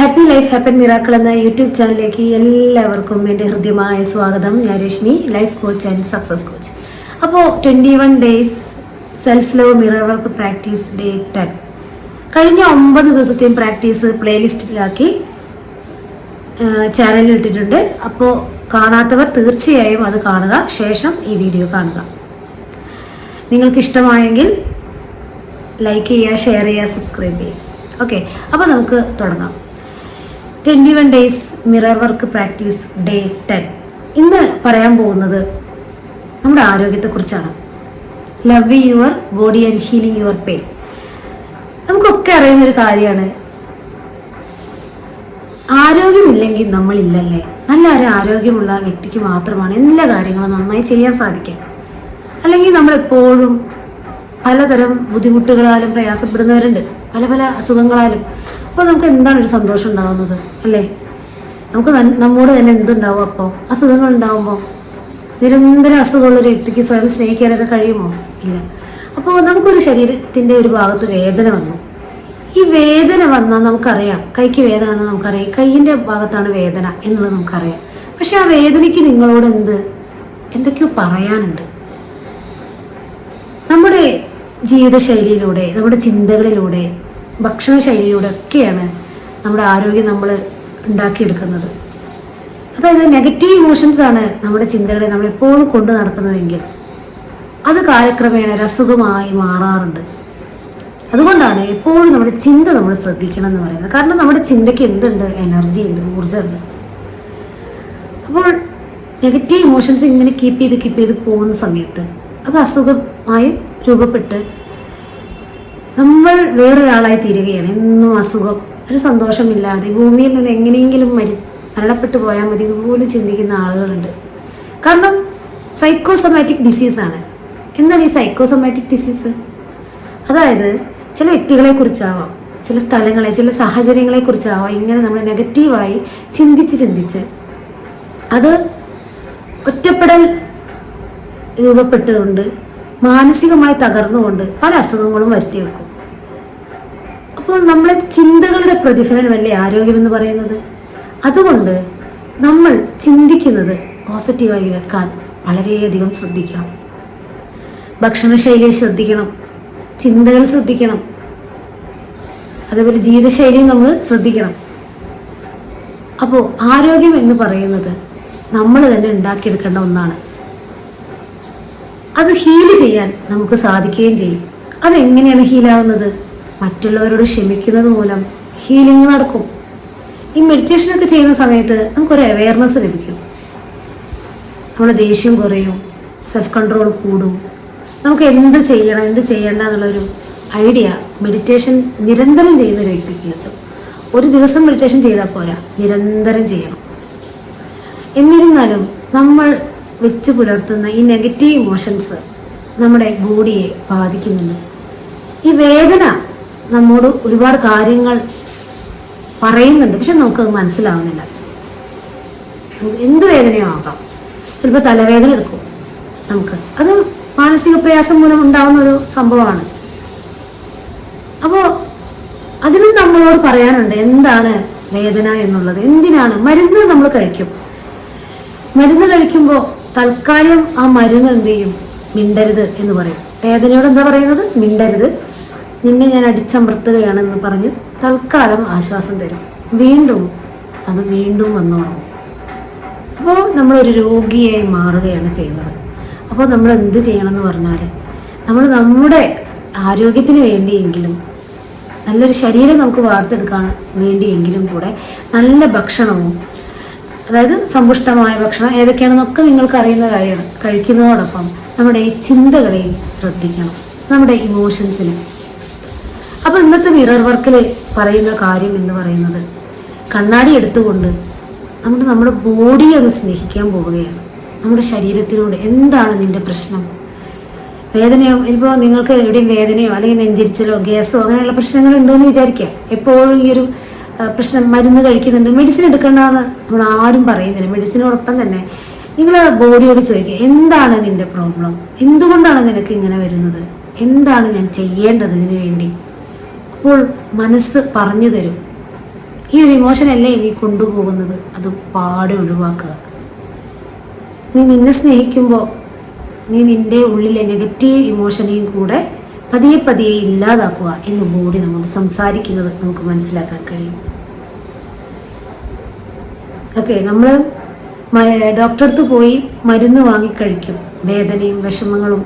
Happy life happy miracle എന്ന YouTube ചാനലിലേക്ക് എല്ലാവർക്കും എൻ്റെ ഹൃദ്യമായ സ്വാഗതം. ഞാൻ Rashmi, life coach and success coach. അപ്പോൾ 21 days self love mirror work practice day 10 കഴിഞ്ഞ 9 ദിവസത്തെയും പ്രാക്ടീസ് പ്ലേലിസ്റ്റിലാക്കി ചാനലിൽ ഇട്ടിട്ടുണ്ട്. അപ്പോൾ കാണാത്തവർ തീർച്ചയായും അത് കാണുക, ശേഷം ഈ വീഡിയോ കാണുക. നിങ്ങൾക്ക് ഇഷ്ടമായെങ്കിൽ ലൈക്ക് ചെയ്യുക, ഷെയർ ചെയ്യുക, സബ്സ്ക്രൈബ് ചെയ്യുക. ഓക്കെ, അപ്പോൾ നമുക്ക് തുടങ്ങാം. 21 days mirror work practice day 10. ഇന്ന് പറയാൻ പോകുന്നത് നമ്മുടെ ആരോഗ്യത്തെക്കുറിച്ചാണ്. Love your body and healing your pain. നമുക്കൊക്കെ അറിയുന്നൊരു കാര്യമാണ്, ആരോഗ്യമില്ലെങ്കിൽ നമ്മളില്ലല്ലേ. നല്ല ഒരു ആരോഗ്യമുള്ള വ്യക്തിക്ക് മാത്രമാണ് എല്ലാ കാര്യങ്ങളും നന്നായി ചെയ്യാൻ സാധിക്കുക. അല്ലെങ്കിൽ നമ്മളെപ്പോഴും പലതരം ബുദ്ധിമുട്ടുകളാലും പ്രയാസപ്പെടുന്നവരുണ്ട്, പല പല അസുഖങ്ങളാലും. അപ്പോൾ നമുക്ക് എന്താണ് ഒരു സന്തോഷം ഉണ്ടാകുന്നത് അല്ലേ? നമുക്ക് നമ്മോട് തന്നെ എന്തുണ്ടാവും? അപ്പോൾ അസുഖങ്ങൾ ഉണ്ടാകുമ്പോൾ നിരന്തരം അസുഖമുള്ളൊരു വ്യക്തിക്ക് സ്വയം സ്നേഹിക്കാനൊക്കെ കഴിയുമോ? ഇല്ല. അപ്പോൾ നമുക്കൊരു ശരീരത്തിൻ്റെ ഒരു ഭാഗത്ത് വേദന വന്നു. ഈ വേദന വന്നാൽ നമുക്കറിയാം, കൈക്ക് വേദന വന്നാൽ നമുക്കറിയാം കൈയിൻ്റെ ഭാഗത്താണ് വേദന എന്നുള്ളത് നമുക്കറിയാം. പക്ഷെ ആ വേദനയ്ക്ക് നിങ്ങളോട് എന്തൊക്കെയോ പറയാനുണ്ട്. നമ്മുടെ ജീവിതശൈലിയിലൂടെ, നമ്മുടെ ചിന്തകളിലൂടെ, ഭക്ഷണശൈലിയിലൂടെ ഒക്കെയാണ് നമ്മുടെ ആരോഗ്യം നമ്മൾ ഉണ്ടാക്കിയെടുക്കുന്നത്. അതായത് നെഗറ്റീവ് ഇമോഷൻസ് ആണ് നമ്മുടെ ചിന്തകളെ നമ്മളെപ്പോഴും കൊണ്ടു നടക്കുന്നതെങ്കിൽ അത് കാലക്രമേണ ഒരു അസുഖമായി മാറാറുണ്ട്. അതുകൊണ്ടാണ് എപ്പോഴും നമ്മുടെ ചിന്ത നമ്മൾ ശ്രദ്ധിക്കണം എന്ന് പറയുന്നത്. കാരണം നമ്മുടെ ചിന്തയ്ക്ക് എന്തുണ്ട്? എനർജി ഉണ്ട്, ഊർജ്ജമുണ്ട്. അപ്പോൾ നെഗറ്റീവ് ഇമോഷൻസ് ഇങ്ങനെ കീപ്പ് ചെയ്ത് പോകുന്ന സമയത്ത് അത് അസുഖമായി രൂപപ്പെട്ട് നമ്മൾ വേറൊരാളായി തീരുകയാണ്. എന്നും അസുഖം, ഒരു സന്തോഷമില്ലാതെ ഭൂമിയിൽ നിന്ന് എങ്ങനെയെങ്കിലും മരണപ്പെട്ടു പോയാൽ മതി ഇതുപോലെ ചിന്തിക്കുന്ന ആളുകളുണ്ട്. കാരണം സൈക്കോസൊമാറ്റിക് ഡിസീസാണ്. എന്താണ് ഈ സൈക്കോസൊമാറ്റിക് ഡിസീസ്? അതായത് ചില വ്യക്തികളെ കുറിച്ചാവാം, ചില സ്ഥലങ്ങളെ, ചില സാഹചര്യങ്ങളെ കുറിച്ചാവാം ഇങ്ങനെ നമ്മൾ നെഗറ്റീവായി ചിന്തിച്ച് അത് ഒറ്റപ്പെടൽ രൂപപ്പെട്ടുകൊണ്ട് മാനസികമായി തകർന്നുകൊണ്ട് പല അസുഖങ്ങളും വരുത്തി വെക്കും. അപ്പോൾ നമ്മളെ ചിന്തകളുടെ പ്രതിഫലനമല്ലേ ആരോഗ്യമെന്ന് പറയുന്നത്. അതുകൊണ്ട് നമ്മൾ ചിന്തിക്കുന്നത് പോസിറ്റീവായി വെക്കാൻ വളരെയധികം ശ്രദ്ധിക്കണം. ഭക്ഷണശൈലി ശ്രദ്ധിക്കണം, ചിന്തകൾ ശ്രദ്ധിക്കണം, അതേപോലെ ജീവിതശൈലിയും നമ്മൾ ശ്രദ്ധിക്കണം. അപ്പോൾ ആരോഗ്യം എന്ന് പറയുന്നത് നമ്മൾ തന്നെ ഉണ്ടാക്കിയെടുക്കേണ്ട ഒന്നാണ്. അത് ഹീല് ചെയ്യാൻ നമുക്ക് സാധിക്കുകയും ചെയ്യും. അതെങ്ങനെയാണ് ഹീലാവുന്നത്? മറ്റുള്ളവരോട് ക്ഷമിക്കുന്നത് മൂലം ഹീലിംഗ് നടക്കും. ഈ മെഡിറ്റേഷനൊക്കെ ചെയ്യുന്ന സമയത്ത് നമുക്കൊരു അവെയർനെസ് ലഭിക്കും. നമ്മുടെ ദേഷ്യം കുറയും, സെൽഫ് കൺട്രോൾ കൂടും. നമുക്ക് എന്ത് ചെയ്യണം, എന്ത് ചെയ്യണ്ട എന്നുള്ളൊരു ഐഡിയ മെഡിറ്റേഷൻ നിരന്തരം ചെയ്യുന്ന ഒരു വ്യക്തിക്ക് കിട്ടും. ഒരു ദിവസം മെഡിറ്റേഷൻ ചെയ്താൽ പോരാ, നിരന്തരം ചെയ്യണം. എന്നിരുന്നാലും നമ്മൾ വെച്ച് പുലർത്തുന്ന ഈ നെഗറ്റീവ് ഇമോഷൻസ് നമ്മുടെ ബോഡിയെ ബാധിക്കുന്നുണ്ട്. ഈ വേദന നമ്മോട് ഒരുപാട് കാര്യങ്ങൾ പറയുന്നുണ്ട്, പക്ഷെ നമുക്കത് മനസ്സിലാവുന്നില്ല. എന്ത് വേദനയോ ആകാം, ചിലപ്പോൾ തലവേദന എടുക്കും നമുക്ക്. അത് മാനസിക പ്രയാസം മൂലം ഉണ്ടാകുന്ന ഒരു സംഭവമാണ്. അപ്പോൾ അതിനും നമ്മളോട് പറയാനുണ്ട് എന്താണ് വേദന എന്നുള്ളത്, എന്തിനാണ്. മരുന്ന് നമ്മൾ കഴിക്കും. മരുന്ന് കഴിക്കുമ്പോൾ തൽക്കാലം ആ മരുന്ന് എന്ത് ചെയ്യും? മിണ്ടരുത് എന്ന് പറയും. വേദനയോട് എന്താ പറയുന്നത്? മിണ്ടരുത്, നിന്നെ ഞാൻ അടിച്ചമർത്തുകയാണെന്ന് പറഞ്ഞ് തൽക്കാലം ആശ്വാസം തരും. വീണ്ടും വന്നോളും. അപ്പോൾ നമ്മളൊരു രോഗിയായി മാറുകയാണ് ചെയ്യുന്നത്. അപ്പോൾ നമ്മൾ എന്ത് ചെയ്യണമെന്ന് പറഞ്ഞാൽ, നമ്മൾ നമ്മുടെ ആരോഗ്യത്തിന് വേണ്ടിയെങ്കിലും, നല്ലൊരു ശരീരം നമുക്ക് വാർത്തെടുക്കാൻ വേണ്ടിയെങ്കിലും കൂടെ നല്ല ഭക്ഷണവും, അതായത് സമ്പുഷ്ടമായ ഭക്ഷണം ഏതൊക്കെയാണെന്നൊക്കെ നിങ്ങൾക്ക് അറിയുന്ന കാര്യമാണ്, കഴിക്കുന്നതോടൊപ്പം നമ്മുടെ ഈ ചിന്തകളെയും ശ്രദ്ധിക്കണം, നമ്മുടെ ഇമോഷൻസിനെ. അപ്പോൾ ഇന്നത്തെ മിറർ വർക്കിൽ പറയുന്ന കാര്യം എന്ന് പറയുന്നത്, കണ്ണാടി എടുത്തുകൊണ്ട് നമ്മുടെ ബോഡിയെ ഒന്ന് സ്നേഹിക്കാൻ പോവുകയാണ്. നമ്മുടെ ശരീരത്തിനോട് എന്താണ് നിന്റെ പ്രശ്നം? വേദനയോ, ഇപ്പോൾ നിങ്ങൾക്ക് എവിടെയും വേദനയോ അല്ലെങ്കിൽ നെഞ്ചരിച്ചലോ ഗ്യാസോ അങ്ങനെയുള്ള പ്രശ്നങ്ങൾ ഉണ്ടോയെന്ന് വിചാരിക്കുക. എപ്പോഴും ഈ ഒരു പ്രശ്നം മരുന്ന് കഴിക്കുന്നുണ്ട്, മെഡിസിൻ എടുക്കണ്ടെന്ന് നമ്മൾ ആരും പറയുന്നില്ല. മെഡിസിനോടൊപ്പം തന്നെ നിങ്ങൾ ബോഡിയോട് ചോദിക്കുക, എന്താണ് നിന്റെ പ്രോബ്ലം? എന്തുകൊണ്ടാണ് നിനക്ക് ഇങ്ങനെ വരുന്നത്? എന്താണ് ഞാൻ ചെയ്യേണ്ടത് ഇതിനു വേണ്ടി? അപ്പോൾ മനസ്സ് പറഞ്ഞു തരും. ഈ ഒരു ഇമോഷനല്ലേ നീ കൊണ്ടുപോകുന്നത്, അത് പാടെ ഒഴിവാക്കുക. നീ നിന്നെ സ്നേഹിക്കുമ്പോൾ നീ നിന്റെ ഉള്ളിലെ നെഗറ്റീവ് ഇമോഷനെയും കൂടെ പതിയെ പതിയെ ഇല്ലാതാക്കുക എന്ന് ബോഡി നമ്മൾ സംസാരിക്കുന്നത് നമുക്ക് മനസ്സിലാക്കാൻ കഴിയും. ഓക്കെ, നമ്മൾ ഡോക്ടറെ അടുത്ത് പോയി മരുന്ന് വാങ്ങിക്കഴിക്കും. വേദനയും വിഷമങ്ങളും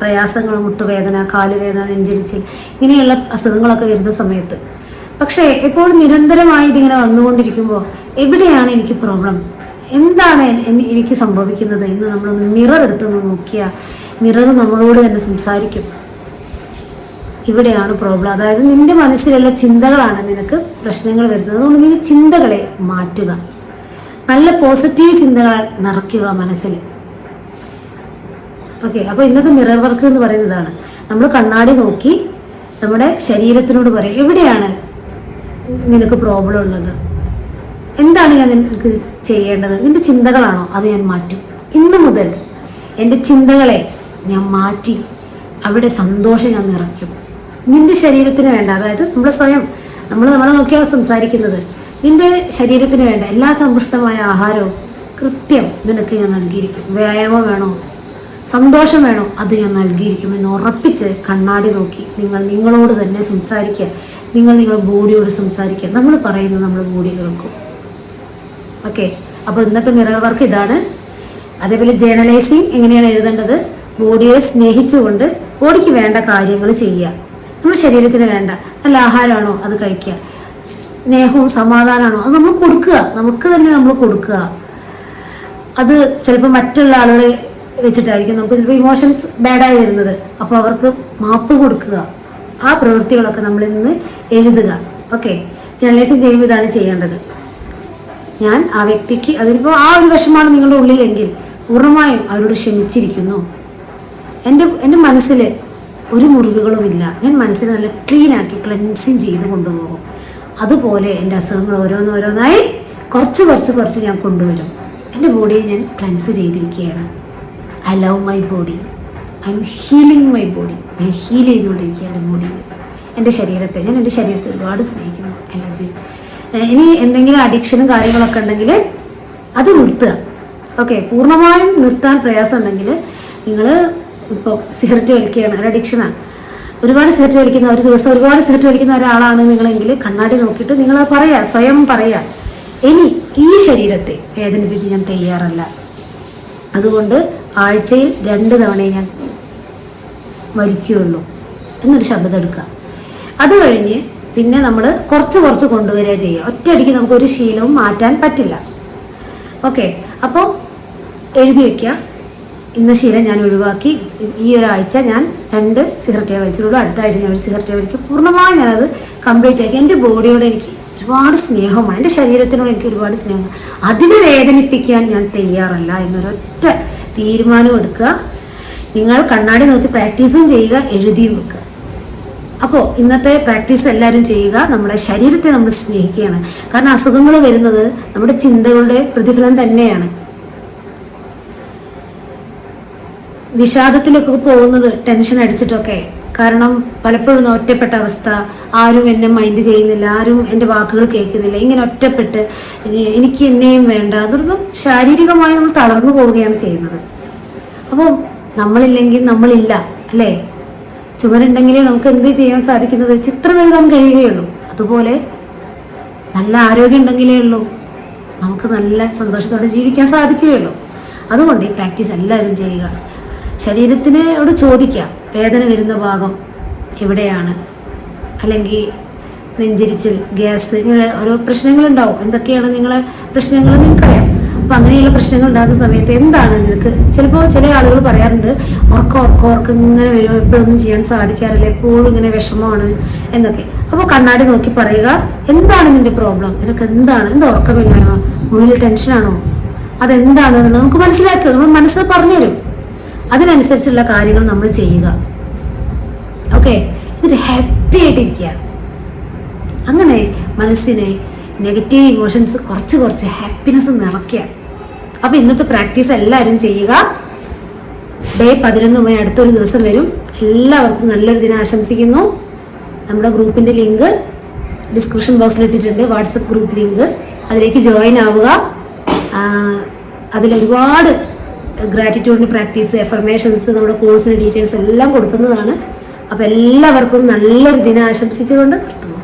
പ്രയാസങ്ങളും, മുട്ടുവേദന, കാലുവേദന, നെഞ്ചരിച്ചിൽ, ഇങ്ങനെയുള്ള അസുഖങ്ങളൊക്കെ വരുന്ന സമയത്ത്. പക്ഷേ എപ്പോഴും നിരന്തരമായി ഇതിങ്ങനെ വന്നുകൊണ്ടിരിക്കുമ്പോൾ എവിടെയാണ് എനിക്ക് പ്രോബ്ലം, എന്താണ് എനിക്ക് സംഭവിക്കുന്നത് എന്ന് നമ്മളൊന്ന് മിറർ എടുത്തൊന്ന് നോക്കിയാൽ മിറർ നമ്മളോട് തന്നെ സംസാരിക്കും. ഇവിടെയാണ് പ്രോബ്ലം. അതായത് നിന്റെ മനസ്സിലുള്ള ചിന്തകളാണ് നിനക്ക് പ്രശ്നങ്ങൾ വരുന്നത്. അതുകൊണ്ട് നീ ചിന്തകളെ മാറ്റുക, നല്ല പോസിറ്റീവ് ചിന്തകൾ നിറയ്ക്കുക മനസ്സിൽ. ഓക്കെ, അപ്പോൾ ഇന്നത്തെ മിറർ വർക്ക് എന്ന് പറയുന്നതാണ്. നമ്മൾ കണ്ണാടി നോക്കി നമ്മുടെ ശരീരത്തിനോട് പറയും, എവിടെയാണ് നിനക്ക് പ്രോബ്ലം ഉള്ളത്, എന്താണ് ഞാൻ നിനക്ക് ചെയ്യേണ്ടത്, നിന്റെ ചിന്തകളാണോ, അത് ഞാൻ മാറ്റും. ഇന്നു മുതൽ എൻ്റെ ചിന്തകളെ ഞാൻ മാറ്റി അവിടെ സന്തോഷം ഞാൻ നിറയ്ക്കും. നിന്റെ ശരീരത്തിന് വേണ്ട, അതായത് നമ്മളെ നോക്കിയാണ് സംസാരിക്കുന്നത്. നിന്റെ ശരീരത്തിന് വേണ്ട എല്ലാ സമ്പുഷ്ടമായ ആഹാരവും കൃത്യം നിനക്ക് ഞാൻ നൽകിയിരിക്കും. വ്യായാമം വേണോ, സന്തോഷം വേണോ, അത് ഞാൻ നൽകിയിരിക്കും എന്ന് ഉറപ്പിച്ച് കണ്ണാടി നോക്കി നിങ്ങളോട് തന്നെ സംസാരിക്കുക. നിങ്ങളുടെ ബോഡിയോട് സംസാരിക്കുക. നമ്മൾ പറയുന്നത് നമ്മൾ ബോഡി കേൾക്കും. ഓക്കെ, അപ്പോൾ ഇന്നത്തെ മിറർ വർക്ക് ഇതാണ്. അതേപോലെ ജേർണലൈസിങ് എങ്ങനെയാണ് എഴുതേണ്ടത്, ബോഡിയെ സ്നേഹിച്ചുകൊണ്ട് ബോഡിക്ക് വേണ്ട കാര്യങ്ങൾ ചെയ്യുക. നമ്മുടെ ശരീരത്തിന് വേണ്ട നല്ല ആഹാരമാണോ അത് കഴിക്കുക, സ്നേഹവും സമാധാനമാണോ അത് നമ്മൾ കൊടുക്കുക, നമുക്ക് തന്നെ നമ്മൾ കൊടുക്കുക. അത് ചിലപ്പോൾ മറ്റുള്ള ആളുകളെ വെച്ചിട്ടായിരിക്കും നമുക്ക് ചിലപ്പോൾ ഇമോഷൻസ് ബാഡായി വരുന്നത്. അപ്പോൾ അവർക്ക് മാപ്പ് കൊടുക്കുക. ആ പ്രവൃത്തികളൊക്കെ നമ്മളിൽ നിന്ന് എഴുതുക. ഓക്കെ, ജേർണലൈസിങ് ചെയ്യുമ്പോൾ ഇതാണ് ചെയ്യേണ്ടത്. ഞാൻ ആ വ്യക്തിക്ക്, അതിനിപ്പോൾ ആ ഒരു വിഷമാണ് നിങ്ങളുടെ ഉള്ളിലെങ്കിൽ പൂർണ്ണമായും അവരോട് ക്ഷമിച്ചിരിക്കുന്നു. എൻ്റെ മനസ്സിൽ ഒരു മുറിവുകളുമില്ല, ഞാൻ മനസ്സിൽ നല്ല ക്ലീനാക്കി ക്ലെൻസിങ് ചെയ്ത് കൊണ്ടുപോകും. അതുപോലെ എൻ്റെ അസുഖങ്ങൾ ഓരോന്നോരോന്നായി കുറച്ച് ഞാൻ കൊണ്ടുവരും. എൻ്റെ ബോഡിയെ ഞാൻ ക്ലെൻസ് ചെയ്തിരിക്കുകയാണ്. I love my body, I M healing my body. ഞാൻ ഹീൽ ചെയ്തുകൊണ്ടിരിക്കുക എൻ്റെ ബോഡിയിൽ. എൻ്റെ ശരീരത്തെ ഒരുപാട് സ്നേഹിക്കുന്നു. I love you. ഇനി എന്തെങ്കിലും അഡിക്ഷനും കാര്യങ്ങളൊക്കെ ഉണ്ടെങ്കിൽ അത് നിർത്തുക. ഓക്കെ, പൂർണ്ണമായും നിർത്താൻ പ്രയാസം ഉണ്ടെങ്കിൽ നിങ്ങൾ ഇപ്പോൾ സിഗരറ്റ് വലിക്കുകയാണ്, ഒരു അഡിക്ഷനാണ്, ഒരുപാട് സിഗരറ്റ് വലിക്കുന്ന, ഒരു ദിവസം ഒരുപാട് സിഗരറ്റ് വലിക്കുന്ന ഒരാളാണ് നിങ്ങളെങ്കിൽ കണ്ണാടി നോക്കിയിട്ട് നിങ്ങൾ സ്വയം പറയുക, ഇനി ഈ ശരീരത്തെ വേദനിപ്പിക്കാൻ ഞാൻ തയ്യാറല്ല. അതുകൊണ്ട് ആഴ്ചയിൽ 2 തവണയെ ഞാൻ വലിക്കുകയുള്ളൂ എന്നൊരു ശബ്ദം എടുക്കുക. അത് കഴിഞ്ഞ് പിന്നെ നമ്മൾ കുറച്ച് കൊണ്ടുവരിക ചെയ്യുക. ഒറ്റയടിക്ക് നമുക്കൊരു ശീലവും മാറ്റാൻ പറ്റില്ല. ഓക്കെ, അപ്പോൾ എഴുതി വയ്ക്കുക, ഇന്ന ശീലം ഞാൻ ഒഴിവാക്കി, ഈ ഒരാഴ്ച ഞാൻ 2 സിഗരറ്റേ വലിച്ചുള്ളൂ, അടുത്ത ആഴ്ച ഞാൻ 1 സിഗരറ്റേ വലിക്കും. പൂർണ്ണമായും ഞാനത് കംപ്ലീറ്റ് ആക്കി. എൻ്റെ ബോഡിയോട് എനിക്ക് ഒരുപാട് സ്നേഹമാണ്, എൻ്റെ ശരീരത്തിനോട് എനിക്ക് ഒരുപാട് സ്നേഹമാണ്, അതിനെ വേദനിപ്പിക്കാൻ ഞാൻ തയ്യാറല്ല എന്നൊരൊറ്റ തീരുമാനം എടുക്കുക. നിങ്ങൾ കണ്ണാടി നോക്കി പ്രാക്ടീസും ചെയ്യുക, എഴുതിയും വെക്കുക. അപ്പോൾ ഇന്നത്തെ പ്രാക്ടീസ് എല്ലാവരും ചെയ്യുക. നമ്മുടെ ശരീരത്തെ നമ്മൾ സ്നേഹിക്കുകയാണ്. കാരണം അസുഖങ്ങൾ വരുന്നത് നമ്മുടെ ചിന്തകളുടെ പ്രതിഫലനം തന്നെയാണ്. വിഷാദത്തിലൊക്കെ പോകുന്നത് ടെൻഷൻ അടിച്ചിട്ടൊക്കെ. കാരണം പലപ്പോഴും ഒറ്റപ്പെട്ട അവസ്ഥ, ആരും എന്നെ മൈൻഡ് ചെയ്യുന്നില്ല, ആരും എൻ്റെ വാക്കുകൾ കേൾക്കുന്നില്ല, ഇങ്ങനെ ഒറ്റപ്പെട്ട് എനിക്ക് എന്നെയും വേണ്ട, അതൊരു ശാരീരികമായി നമ്മൾ തളർന്നു പോവുകയാണ് ചെയ്യുന്നത്. അപ്പോൾ നമ്മളില്ലെങ്കിൽ നമ്മളില്ല, അല്ലേ? ചുമരുണ്ടെങ്കിലേ നമുക്ക് എന്ത് ചെയ്യാൻ സാധിക്കുന്നത്, ചിത്രം എഴുതാൻ കഴിയുകയുള്ളൂ. അതുപോലെ നല്ല ആരോഗ്യം ഉണ്ടെങ്കിലേ ഉള്ളൂ നമുക്ക് നല്ല സന്തോഷത്തോടെ ജീവിക്കാൻ സാധിക്കുകയുള്ളൂ. അതുകൊണ്ട് ഈ പ്രാക്ടീസ് എല്ലാവരും ചെയ്യുക. ശരീരത്തിനോട് ചോദിക്കുക, വേദന വരുന്ന ഭാഗം എവിടെയാണ്, അല്ലെങ്കിൽ നെഞ്ചരിച്ചിൽ, ഗ്യാസ്, ഇങ്ങനെ ഓരോ പ്രശ്നങ്ങളുണ്ടാവും. എന്തൊക്കെയാണ് നിങ്ങളെ പ്രശ്നങ്ങൾ നിങ്ങൾക്കറിയാം. അപ്പം അങ്ങനെയുള്ള പ്രശ്നങ്ങൾ ഉണ്ടാകുന്ന സമയത്ത് എന്താണ് നിനക്ക്, ചിലപ്പോൾ ചില ആളുകൾ പറയാറുണ്ട്, ഉറക്കം ഇങ്ങനെ വരും, എപ്പോഴൊന്നും ചെയ്യാൻ സാധിക്കാറില്ല, എപ്പോഴും ഇങ്ങനെ വിഷമമാണ് എന്നൊക്കെ. അപ്പോൾ കണ്ണാടി നോക്കി പറയുക, എന്താണ് നിന്റെ പ്രോബ്ലം, നിനക്ക് എന്താണ്, എന്താ ഉറക്കമില്ലായ്മ, ഉള്ളിൽ ടെൻഷനാണോ, അതെന്താണെന്നുള്ളത് നമുക്ക് മനസ്സിലാക്കുക. നമ്മൾ മനസ്സ് പറഞ്ഞുതരും. അതിനനുസരിച്ചുള്ള കാര്യങ്ങൾ നമ്മൾ ചെയ്യുക. ഓക്കെ, എന്നിട്ട് ഹാപ്പി ആയിട്ടിരിക്കുക. അങ്ങനെ മനസ്സിനെ നെഗറ്റീവ് ഇമോഷൻസ് കുറച്ച് ഹാപ്പിനെസ് നിറയ്ക്കുക. അപ്പോൾ ഇന്നത്തെ പ്രാക്ടീസ് എല്ലാവരും ചെയ്യുക. ഡേ 11 അടുത്തൊരു ദിവസം വരും. എല്ലാവർക്കും നല്ലൊരു ദിനം ആശംസിക്കുന്നു. നമ്മുടെ ഗ്രൂപ്പിൻ്റെ ലിങ്ക് ഡിസ്ക്രിപ്ഷൻ ബോക്സിൽ ഇട്ടിട്ടുണ്ട് വാട്സപ്പ് ഗ്രൂപ്പ് ലിങ്ക്. അതിലേക്ക് ജോയിൻ ആവുക. അതിലൊരുപാട് ഗ്രാറ്റിറ്റ്യൂഡിന് പ്രാക്ടീസ്, എഫർമേഷൻസ്, നമ്മുടെ കോഴ്സിന് ഡീറ്റെയിൽസ് എല്ലാം കൊടുക്കുന്നതാണ്. അപ്പോൾ എല്ലാവർക്കും നല്ലൊരു ദിനം ആശംസിച്ചുകൊണ്ട് നിർത്തുന്നു.